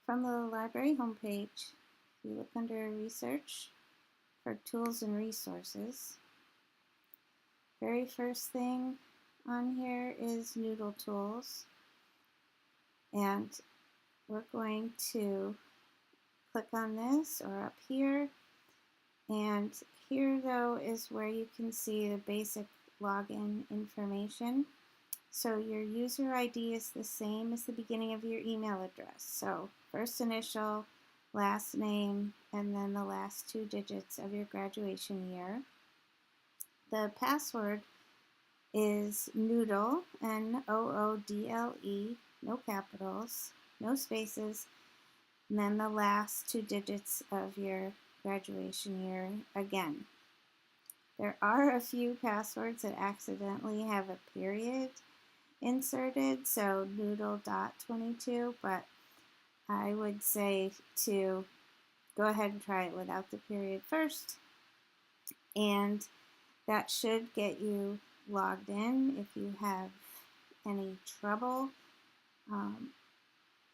From the library homepage, you look under Research for Tools and Resources. Very first thing on here is NoodleTools, and we're going to click on this or up here, and here though is where you can see the basic login information. So your user ID is the same as the beginning of your email address. So first initial, last name, and then the last 2 digits of your graduation year. The password is Noodle, Noodle, no capitals, no spaces, and then the last 2 digits of your graduation year again. There are a few passwords that accidentally have a period inserted, so noodle.22, but I would say to go ahead and try it without the period first, and that should get you logged in. If you have any trouble,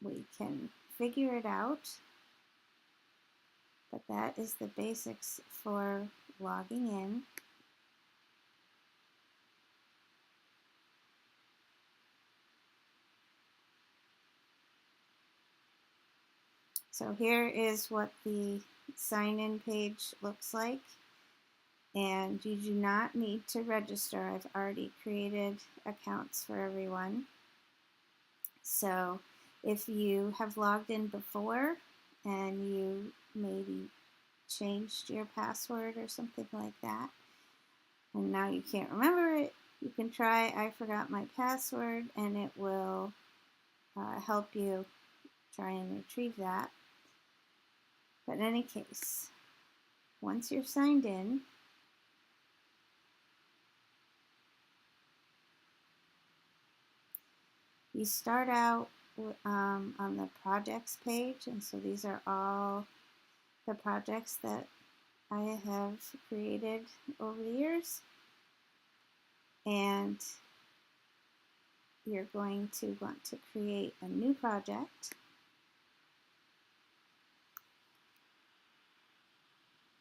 we can figure it out, but that is the basics for logging in. So here is what the sign-in page looks like, and you do not need to register. I've already created accounts for everyone. So if you have logged in before and you maybe changed your password or something like that, and now you can't remember it, you can try I forgot my password, and it will help you try and retrieve that. But in any case, once you're signed in, you start out on the projects page, and so these are all the projects that I have created over the years, and you're going to want to create a new project.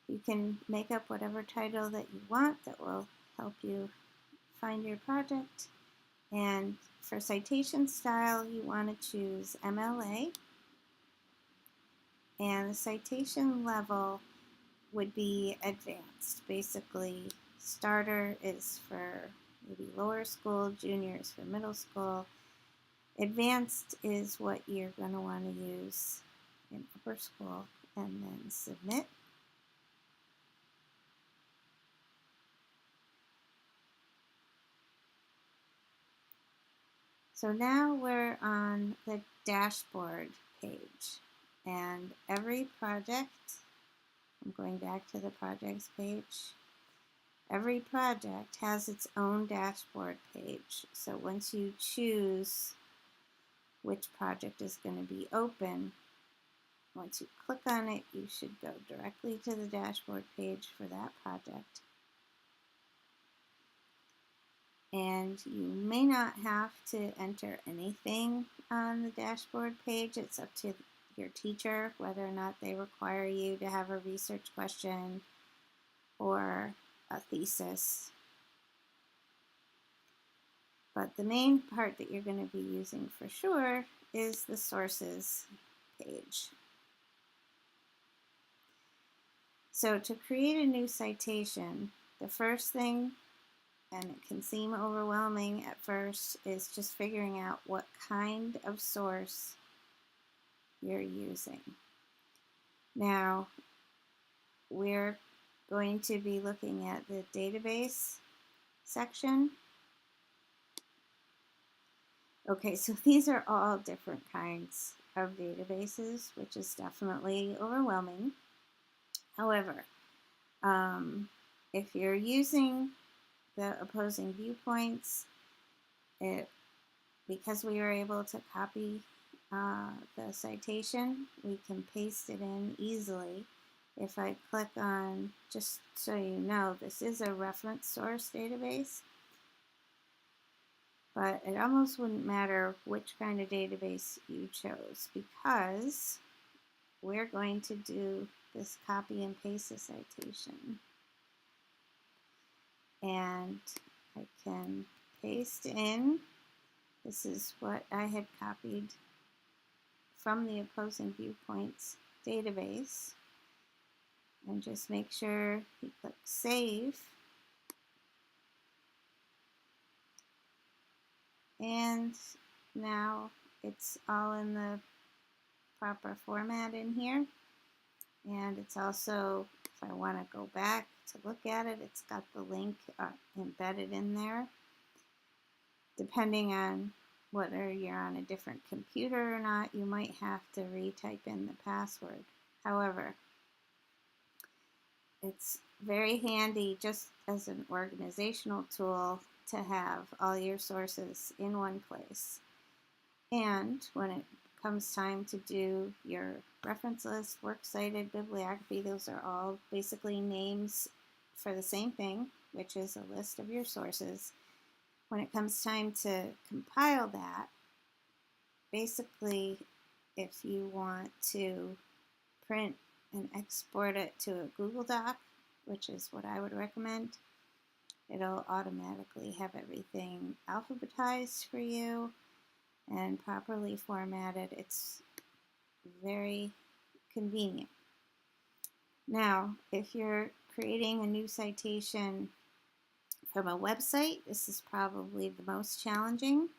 You can make up whatever title that you want that will help you find your project. And for citation style, you want to choose MLA. And the citation level would be advanced. Basically, starter is for maybe lower school, junior is for middle school. Advanced is what you're going to want to use in upper school, and then submit. So now we're on the dashboard page, and every project, I'm going back to the projects page, every project has its own dashboard page. So once you choose which project is going to be open, once you click on it, you should go directly to the dashboard page for that project. And you may not have to enter anything on the dashboard page. It's up to your teacher whether or not they require you to have a research question or a thesis. But the main part that you're going to be using for sure is the sources page. So to create a new citation, the first thing, and it can seem overwhelming at first, is just figuring out what kind of source you're using. Now, we're going to be looking at the database section. Okay, so these are all different kinds of databases, which is definitely overwhelming. However, if you're using the opposing viewpoints, because we were able to copy the citation, we can paste it in easily. If I click on, just so you know, this is a reference source database. but it almost wouldn't matter which kind of database you chose because we're going to do this copy and paste the citation. And I can paste in, this is what I had copied from the opposing viewpoints database, and just make sure you click save. And now it's all in the proper format in here. And it's also, if I want to go back to look at it, it's got the link embedded in there. Depending on whether you're on a different computer or not, you might have to retype in the password. However, it's very handy just as an organizational tool to have all your sources in one place. And when it comes time to do your reference list, works cited, bibliography, those are all basically names for the same thing, which is a list of your sources. When it comes time to compile that, basically if you want to print and export it to a Google Doc, which is what I would recommend, it'll automatically have everything alphabetized for you and properly formatted. It's very convenient. Now, if you're creating a new citation from a website, this is probably the most challenging.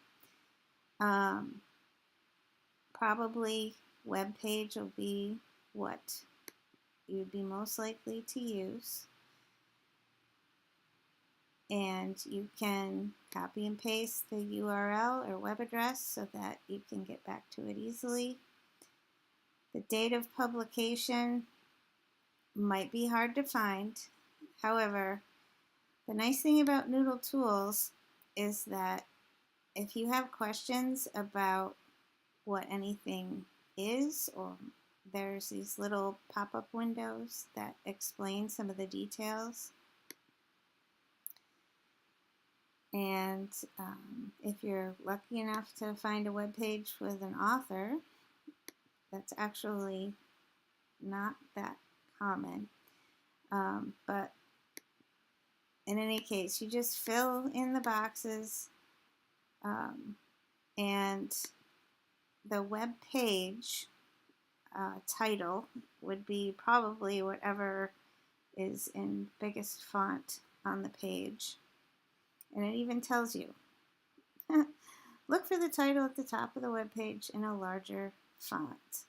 Probably web page will be what you'd be most likely to use. And you can copy and paste the URL or web address so that you can get back to it easily. The date of publication might be hard to find. However, the nice thing about NoodleTools is that if you have questions about what anything is, or there's these little pop-up windows that explain some of the details. And if you're lucky enough to find a web page with an author, that's actually not that common. But in any case, you just fill in the boxes, and the web page title would be probably whatever is in biggest font on the page. And it even tells you, look for the title at the top of the web page in a larger font.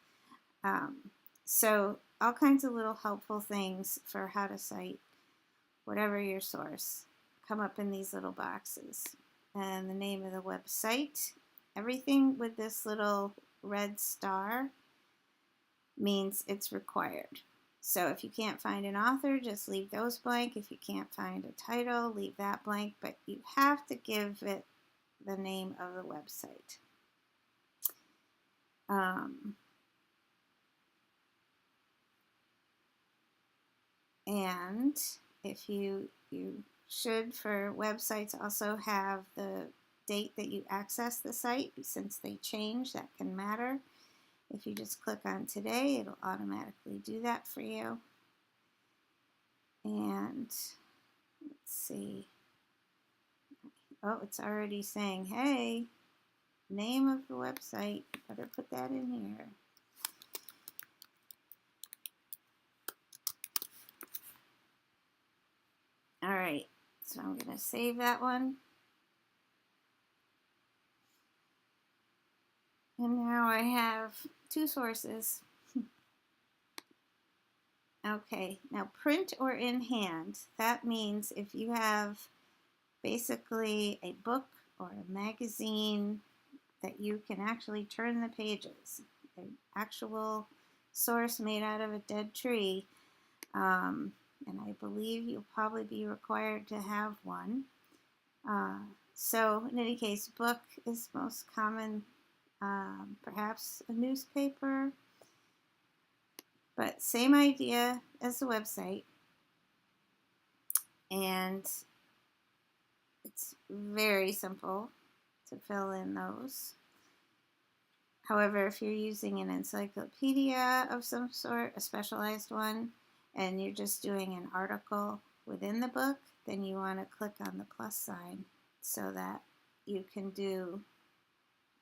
So all kinds of little helpful things for how to cite whatever your source come up in these little boxes. And the name of the website, everything with this little red star means it's required. So if you can't find an author, just leave those blank. If you can't find a title, leave that blank, but you have to give it the name of the website. And if you should, for websites, also have the date that you access the site, since they change, that can matter. If you just click on today, it'll automatically do that for you. And let's see. Oh, it's already saying, hey, name of the website. Better put that in here. All right, so I'm going to save that one. And now I have two sources. Okay, now print or in hand. That means if you have basically a book or a magazine that you can actually turn the pages, an actual source made out of a dead tree, and I believe you'll probably be required to have one. So in any case, book is most common, perhaps a newspaper, but same idea as the website. And it's very simple. to fill in those. However, if you're using an encyclopedia of some sort, a specialized one, and you're just doing an article within the book, then you want to click on the plus sign so that you can do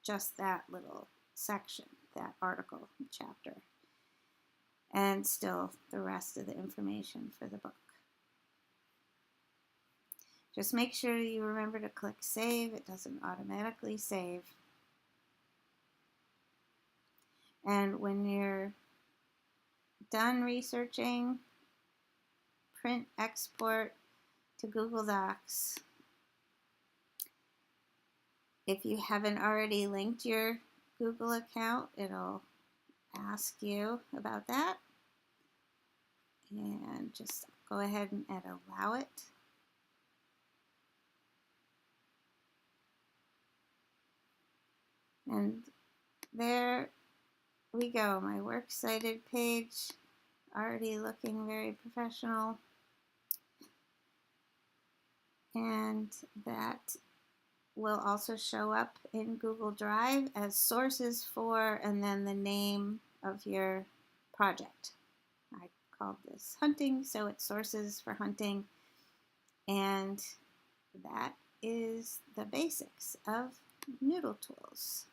just that little section, that article chapter, and still the rest of the information for the book. Just make sure you remember to click save. It doesn't automatically save. And when you're done researching, print export to Google Docs. If you haven't already linked your Google account, it'll ask you about that. And just go ahead and allow it. And there we go, my works cited page, already looking very professional. And that will also show up in Google Drive as sources for, and then the name of your project. I called this hunting, so it's sources for hunting. And that is the basics of NoodleTools.